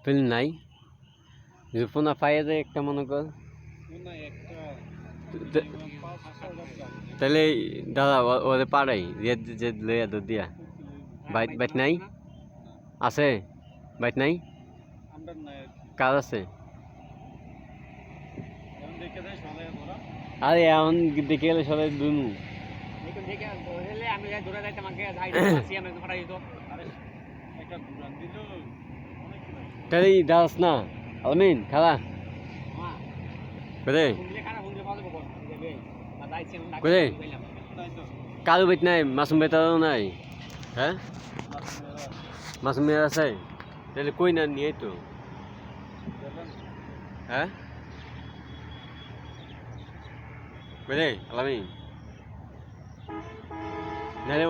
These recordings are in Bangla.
ফিল্ম নাই যে পোনা পাইয়া যায় একটা মনে কর তাহলে দাদা ওদের পাড়াই যে লইয়া দুধ দিয়া বাইট বাইট নাই আছে বাইট নাই কাজ আছে আরে এমন দেখে গেলে সবাই দুনু তাহলে দাস না আলমিন খালা কোথায় কোথায় কালু বেট নাই মাসুম বেতারও নাই হ্যাঁ মাসুম বেতার আছে তাহলে কই না নিয়ে তো হ্যাঁ কোথায় আলামিন নাহলে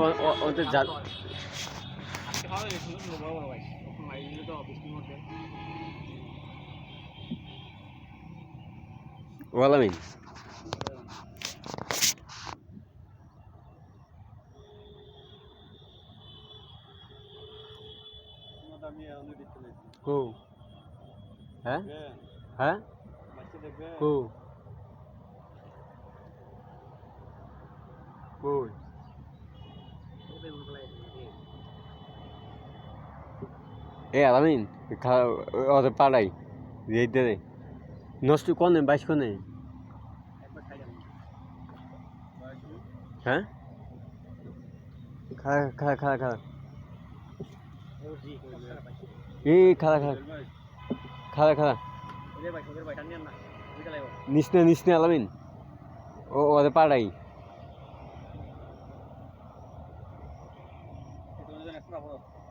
ওদের জাল ও আলামিন কো হ্যাঁ হ্যাঁ কো কই এ আলামিন ওদের পাড়াই রেট দে নষ্ট কোনে বাইশ কোনে হ্যাঁ খাড়া খাড়া খাড়া খাড়া এই খাড়া খাড়া খাড়া খাড়া নিসনে নিসনে আলামিন ও ওদের পাড়াই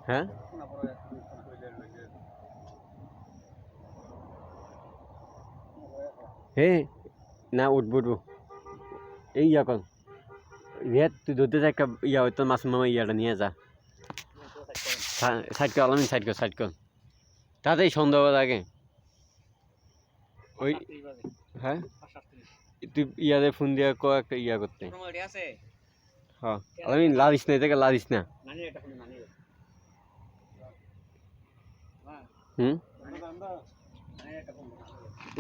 হ্যাঁ হে না উঠবো উঠবো এই ইয়া কর ইয়া তুই ধরতে যা একটা ইয়া তোর মাছ মামা ইয়াটা নিয়ে যা সাইড কর আলামিন সাইড কর তাতেই সন্ধ্যা হওয়ার আগে ওই হ্যাঁ তুই ইয়াদের ফোন দিয়ে একটা ইয়া করতে হ্যাঁ আলামিন লাদিস না এটাকে লাদিস না হুম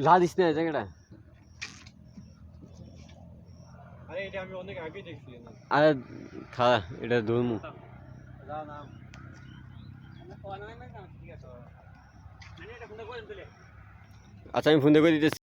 লাদিস না জায়গাটা আরে খাওয়া এটা ধরমু আচ্ছা আমি ফোন দিয়ে করে দিতেছি